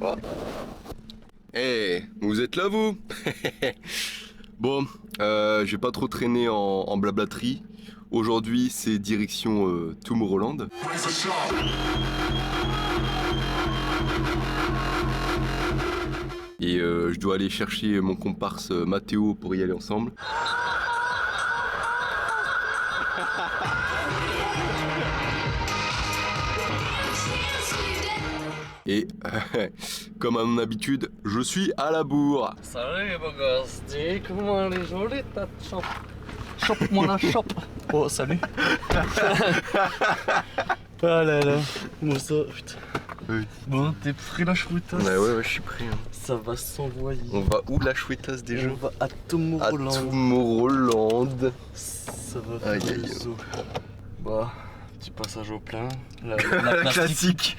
Oh. Eh, vous êtes là vous? Bon, je vais pas trop traîner en blablaterie. Aujourd'hui, c'est direction Tomorrowland. Et je dois aller chercher mon comparse Mathéo pour y aller ensemble. Et comme à mon habitude, je suis à la bourre. Salut beau gosse, dis comment elle est jolie ta chope. Chope-moi la chope. Oh salut. Oh là là, moi ça, putain. Oui. Bon, t'es prêt la chouettasse? Ouais, je suis prêt. Hein. Ça va s'envoyer. On va où la chouettasse déjà? On va à Tomorrowland. À Tomorrowland. Ça va faire Aïe, le aïe. zoo. Bah, petit passage au plein. La Classique.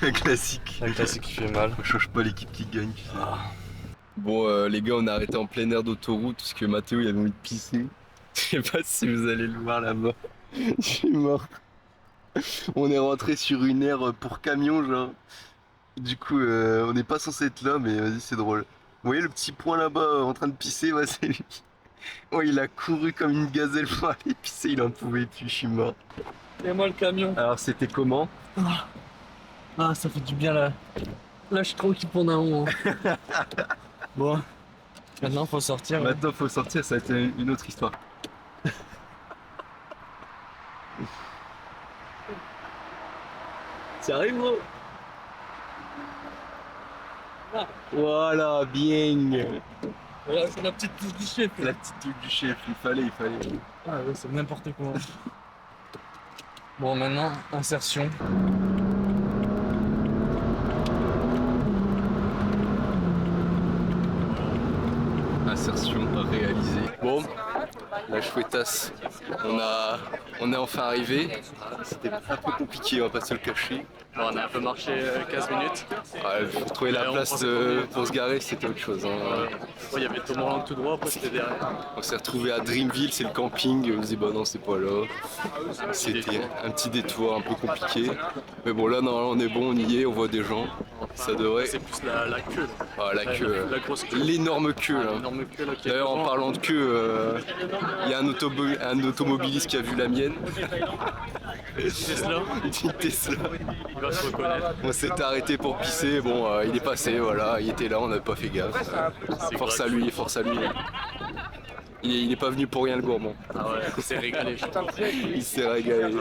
Classique. La classique qui fait mal. On change pas l'équipe qui gagne. Tu sais. Ah. Bon les gars, on a arrêté en plein air d'autoroute parce que Mathéo il avait envie de pisser. Je sais pas si vous allez le voir là-bas. Je suis mort. On est rentré sur une aire pour camion genre. Du coup on n'est pas censé être là mais vas-y c'est drôle. Vous voyez le petit point là-bas en train de pisser, ouais, c'est lui. Oh il a couru comme une gazelle pour aller pisser, il en pouvait plus, je suis mort. Et moi le camion. Alors c'était comment? Ah ça fait du bien là. Là je suis tranquille pendant un moment. Bon. Maintenant faut sortir. Maintenant faut sortir, ça va être une autre histoire. Ça arrive gros. Voilà, bien. Voilà, c'est la petite touche du chef. La petite touche du chef, il fallait. Ah ouais, c'est n'importe quoi. Bon maintenant, insertion. Insertion réalisée. Bon, la chouettasse, on est enfin arrivé. C'était un peu compliqué, on va pas se le cacher. Bon, on a un peu marché 15 minutes. Ouais, pour trouver la place pour se garer, c'était autre chose. Hein. Il y avait Tomorrowland tout droit, après c'était derrière. On s'est retrouvé à Dreamville, c'est le camping. On se dit bah non, c'est pas là. C'était un petit détour un peu compliqué. Mais bon, là, normalement, on est bon, on y est, on voit des gens. Ça devrait. C'est plus la queue. Ah, la queue. La grosse queue. L'énorme queue là. L'énorme queue là qui est D'ailleurs, en devant. parlant de queue, il y a un automobiliste qui a vu la mienne. Tesla. Une Tesla. Il va se reconnaître. On s'était arrêté pour pisser, bon, il est passé, voilà, il était là, on n'avait pas fait gaffe. Force à lui, force à lui. Il est pas venu pour rien le gourmand. Ah ouais, il s'est régalé. Il s'est régalé.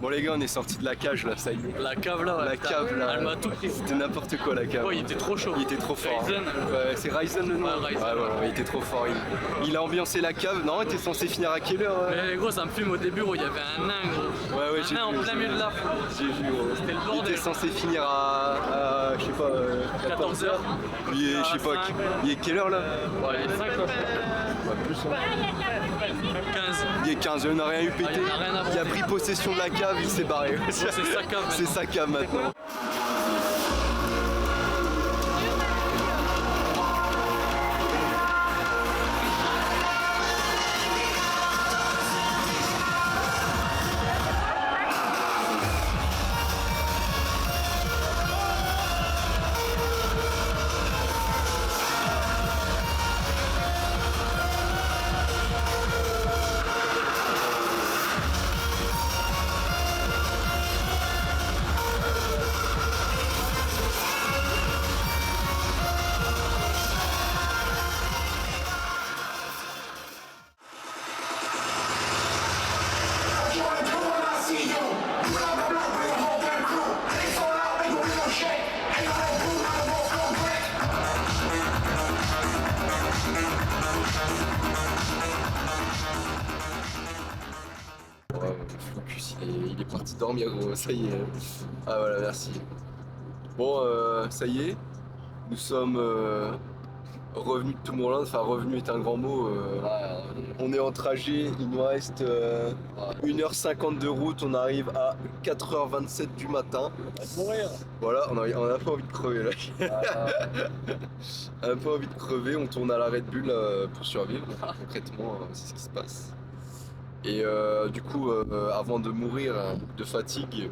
Bon les gars, on est sorti de la cage là, ça y est. La cave là, La cave là, elle m'a tout pris. c'était n'importe quoi la cave. Oh, il était trop chaud. Il était trop fort. Ryzen. Ouais, c'est Ryzen le nom. Ouais, Ryzen. Ouais, voilà, il était trop fort. Il a ambiancé la cave. Non, t'es censé finir à quelle heure? Mais gros, ça me fume au début, gros, il y avait un nain, gros. Ouais, Un nain en plein milieu de la foule. J'ai vu, gros. C'était le Il bordel. était censé finir à je sais pas, 14 heures. Il est, je sais pas, il est quelle heure là? Ouais, il est 5 là. Plus, hein. 15. Il est 15, on n'a rien eu pété. il a rien à Il a branler. pris possession de la cave, il s'est barré. C'est sa cave C'est maintenant. sa cave maintenant. dormir gros, ça y est. Ah voilà, merci. Bon, ça y est, nous sommes revenus de Tomorrowland, enfin revenu est un grand mot. On est en trajet, il nous reste 1h50 de route, on arrive à 4h27 du matin. Voilà, on a pas envie de crever là. On a pas envie de crever, on tourne à la Red Bull pour survivre. Concrètement, c'est ce qui se passe. Et du coup, avant de mourir de fatigue,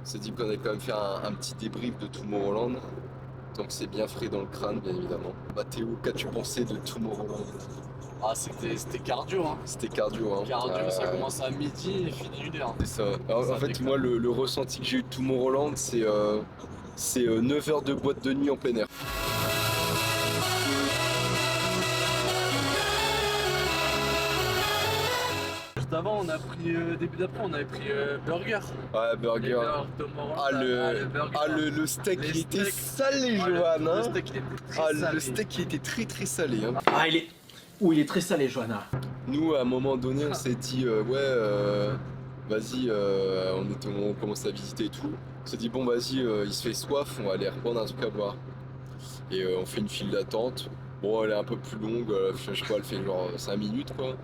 on s'est dit qu'on allait quand même faire un petit débrief de Tomorrowland. Donc c'est bien frais dans le crâne, bien évidemment. Mathéo, qu'as-tu pensé de Tomorrowland? Ah, c'était cardio, hein. C'était cardio, hein. Cardio, ça commence à midi et finit 1h. C'est ça. En fait, moi, le ressenti que j'ai eu de Tomorrowland, c'est 9 heures de boîte de nuit en plein air. Juste avant, on a pris, début d'après, on avait pris burger. Ouais, burger. Le steak, il était salé, Johan. Le steak, il était très salé. Le steak, il était très très salé. Hein. Ah, il est très salé, Johanna. Nous, à un moment donné, on s'est dit, vas-y, on commence à visiter et tout. On s'est dit, bon, vas-y, il se fait soif, on va aller reprendre un truc à boire. Et on fait une file d'attente. Bon, elle est un peu plus longue, je sais pas, elle fait genre 5 minutes, quoi.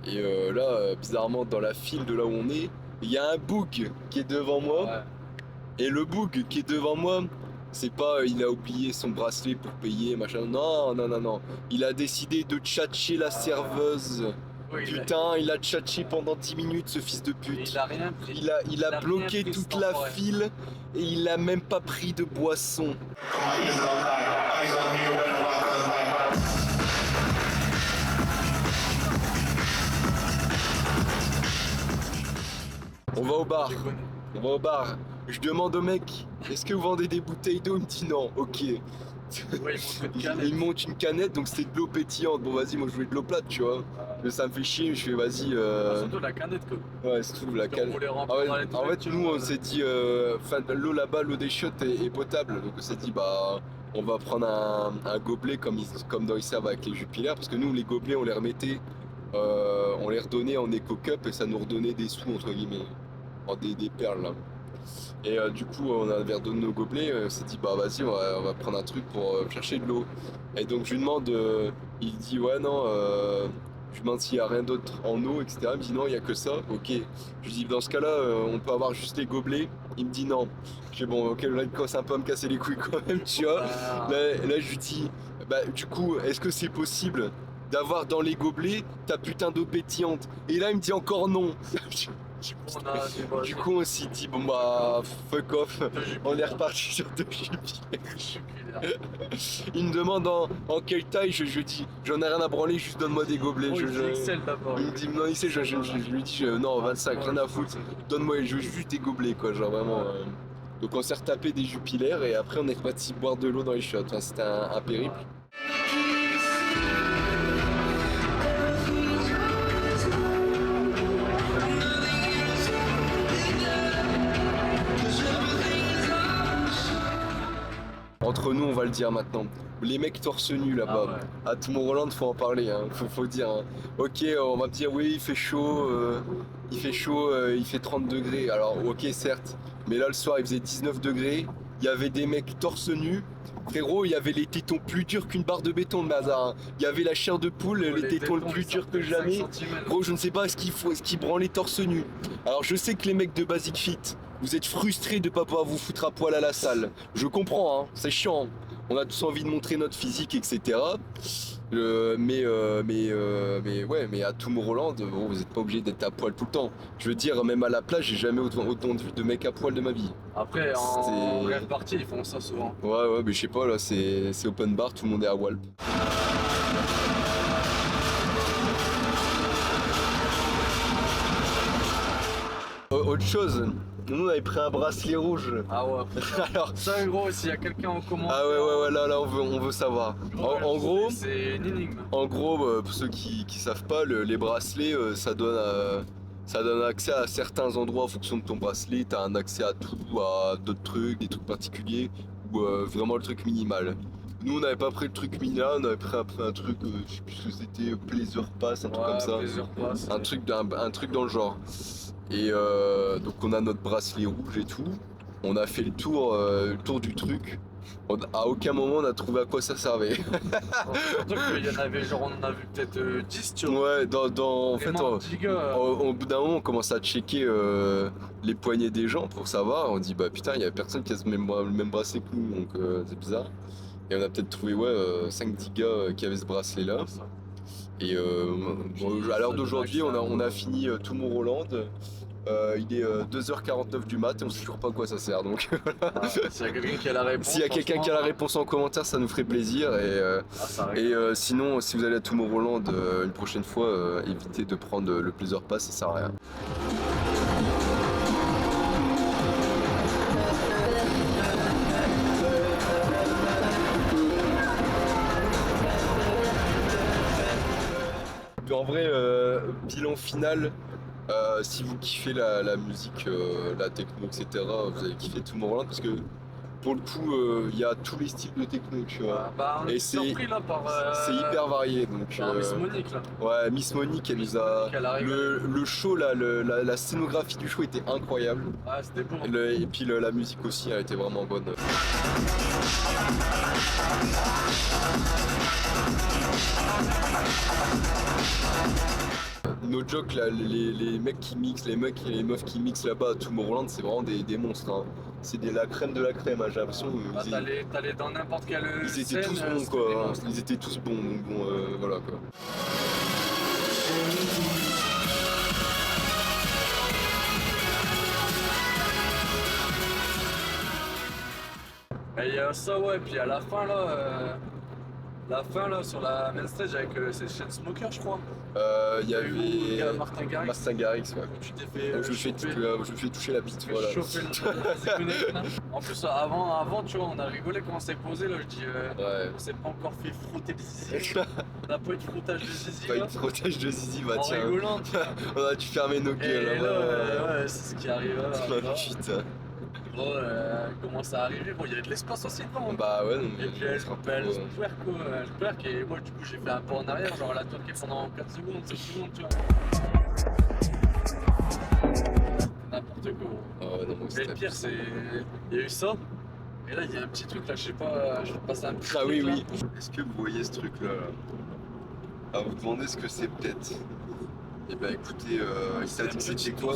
Et là, bizarrement, dans la file de là où on est, il y a un boug qui est devant moi. Ouais. Et le boug qui est devant moi, c'est pas il a oublié son bracelet pour payer, machin. Non. Il a décidé de tchatcher la serveuse. Oui, putain, il a tchatché pendant 10 minutes, ce fils de pute. Il a rien pris. Il a bloqué toute la file et il a même pas pris de boisson. On va au bar. Je demande au mec, est-ce que vous vendez des bouteilles d'eau? Il me dit non, ok. Ouais, il monte une canette, donc c'était de l'eau pétillante. Bon, vas-y, moi je voulais de l'eau plate, tu vois. Mais ça me fait chier, je fais vas-y. Surtout la canette, quoi. Ouais, c'est tout, la canette. En fait, nous on s'est dit, l'eau là-bas, l'eau des chiottes est potable. Donc on s'est dit, bah, on va prendre un gobelet comme dans ils servent avec les Jupiler. Parce que nous, les gobelets, on les remettait, on les redonnait en Eco Cup et ça nous redonnait des sous, entre guillemets. Des perles là. Et du coup on avait redonné nos gobelets, on s'est dit bah vas-y on va prendre un truc pour chercher de l'eau. Et donc je lui demande, il dit ouais non, je lui demande s'il y a rien d'autre en eau, etc. Il me dit non il y a que ça, ok. Je lui dis dans ce cas là on peut avoir juste les gobelets, il me dit non. Je dis bon ok là il commence un peu à me casser les couilles quand même tu vois. Là je lui dis bah du coup est-ce que c'est possible d'avoir dans les gobelets ta putain d'eau pétillante? Et là il me dit encore non. Du coup on s'est dit bon bah fuck off, on est reparti sur deux Jupiler. Il me demande en quelle taille, je dis j'en ai rien à branler, juste donne-moi des gobelets. Il me dit non il sait, je lui dis non 25, rien à foutre, donne-moi, je veux juste des gobelets quoi, genre vraiment. Donc on s'est retapé des Jupiler et après on est reparti boire de l'eau dans les chiottes, enfin, c'était un périple. Entre nous, on va le dire maintenant. Les mecs torse nu là-bas, à Tomorrowland, faut en parler, hein. Faut dire. Hein. Ok, on va me dire oui, il fait chaud, il fait 30 degrés. Alors, ok, certes, mais là le soir il faisait 19 degrés. Il y avait des mecs torse nu. Frérot, il y avait les tétons plus durs qu'une barre de béton de bazar. Hein. Il y avait la chair de poule, les tétons plus durs que jamais. Gros, je ne sais pas ce qu'ils branlaient torse nu. Alors, je sais que les mecs de Basic Fit, vous êtes frustrés de ne pas pouvoir vous foutre à poil à la salle. Je comprends, hein, c'est chiant. On a tous envie de montrer notre physique, etc. Mais à Tomorrowland, bon, vous n'êtes pas obligé d'être à poil tout le temps. Je veux dire, même à la plage, j'ai jamais autant vu de mecs à poil de ma vie. Après, en rêve party, ils font ça souvent. Ouais, mais je sais pas, là, c'est open bar, tout le monde est à Walp. Autre chose, nous on avait pris un bracelet rouge. Ah ouais. Alors, ça gros, s'il y a quelqu'un en commentaire. Ah ouais, là on veut savoir. En gros, c'est une énigme. En gros, pour ceux qui savent pas, les bracelets, ça donne accès à certains endroits en fonction de ton bracelet. T'as un accès à tout, à d'autres trucs, des trucs particuliers, ou vraiment le truc minimal. Nous on n'avait pas pris le truc minimal, on avait pris un truc, je sais plus ce que c'était, Pleasure Pass, un truc comme ça. Pass, un truc dans le genre. Et donc on a notre bracelet rouge et tout. On a fait le tour du truc. À aucun moment on a trouvé à quoi ça servait. Surtout qu'il y en avait, genre, on en a vu peut-être 10, tu vois. Ouais, en fait, Vraiment 10 gars. au bout d'un moment, on commence à checker les poignets des gens pour savoir. On dit, bah putain, il y a personne qui a le même bracelet que nous, donc c'est bizarre. Et on a peut-être trouvé 5-10 gars qui avaient ce bracelet là. Et à l'heure d'aujourd'hui, on a fini tout mon Roland. Il est 2h49 du mat et on sait toujours pas à quoi ça sert. Donc S'il y a quelqu'un qui a la réponse. s'il y a quelqu'un qui a la réponse en commentaire, ça nous ferait plaisir. Sinon, si vous allez à Tomorrowland une prochaine fois, évitez de prendre le Pleasure Pass, ça sert à rien. En vrai, bilan final, si vous kiffez la musique, la techno, etc., vous allez kiffer Tomorrowland parce que pour le coup, il y a tous les styles de techno, tu vois. Bah, on Et est surpris là par. C'est hyper varié. Donc, par Miss Monique là. ouais, Miss Monique, elle nous a. Elle a régalé. Le show, là, la scénographie du show était incroyable. Ouais, c'était beau. Et puis la musique aussi, elle était vraiment bonne. No joke, là, les mecs qui mixent, les mecs et les meufs qui mixent là-bas à Tomorrowland, c'est vraiment des monstres. Hein. C'est la crème de la crème, hein, j'ai l'impression. Bah, t'allais dans n'importe quelle ils étaient scène, tous bons, c'était quoi. des Hein. monstres. Ils étaient tous bons, donc bon, voilà quoi. Et il y a ça, ouais, puis à la fin là, sur la main stage avec ces Chainsmokers, je crois. Il y avait Martin Garrix. Martin Garrix, ouais. Tu t'es fait. Je me fais toucher la bite, voilà. Chauffer le En plus, avant, tu vois, on a rigolé quand on s'est posé là. Je dis, Ouais. on s'est pas encore fait frotter le zizi. On n'a pas eu de frottage de zizi. Pas là. une protège de Zizi, bah En tiens. rigolant, tu vois. On a dû fermer nos gueules Et là-bas. là, ouais, c'est ce qui arrive là. Oh, putain. Gros, commence à arriver. Bon, il y avait de l'espace aussi devant. Bah ouais, non, mais Et puis elle sera elle pas, se twerk quoi, elle se twerk et moi du coup j'ai fait un pas en arrière, genre elle a twerké pendant 4 secondes, 5 secondes, tu vois. N'importe quoi. Ah ouais, non, mais Mais c'était le pire c'est. Il y a eu ça, et là il y a un petit truc là, je sais pas, je vais te passer un petit Ah truc, oui, là. oui. Est-ce que vous voyez ce truc là, à vous demander ce que c'est peut-être? Eh ben écoutez, il t'a dit que c'était quoi?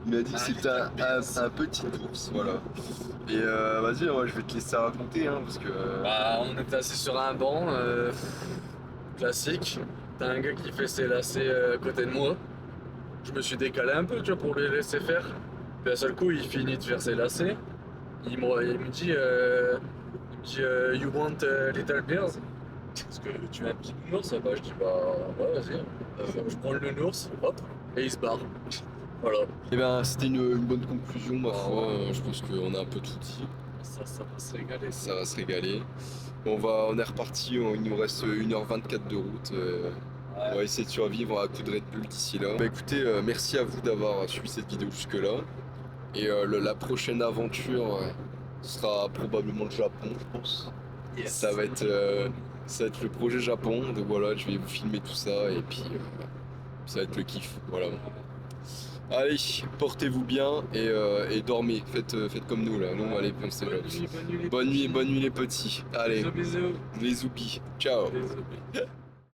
Il m'a dit que c'était un petit ours, voilà. Et vas-y, moi je vais te laisser raconter, hein, parce que... Bah on était assis sur un banc, classique. T'as un gars qui fait ses lacets à côté de moi. Je me suis décalé un peu, tu vois, pour le laisser faire. Puis d'un seul coup, il finit de faire ses lacets. Il me dit, You want little bears? Est-ce que tu as un petit nounours? Bah, je dis, bah, ouais, vas-y. Je prends le nounours, hop, et il se barre. Voilà. Eh ben c'était une bonne conclusion, ma foi. Je pense qu'on a un peu tout dit. Ça va se régaler. Ça va se régaler. On est reparti, il nous reste 1h24 de route. On va essayer de survivre à coup de Red Bull d'ici là. Bah écoutez, merci à vous d'avoir suivi cette vidéo jusque là. Et la prochaine aventure sera probablement le Japon, je pense. Yes. Ça va être le projet Japon. Donc voilà, je vais vous filmer tout ça et puis ça va être le kiff. Voilà. Allez, portez-vous bien et dormez. Faites comme nous là. Nous on va aller penser là. Bonne nuit Bonne nuit les petits. Allez, Bisous, bisous. les zoubis. Ciao. Bisous.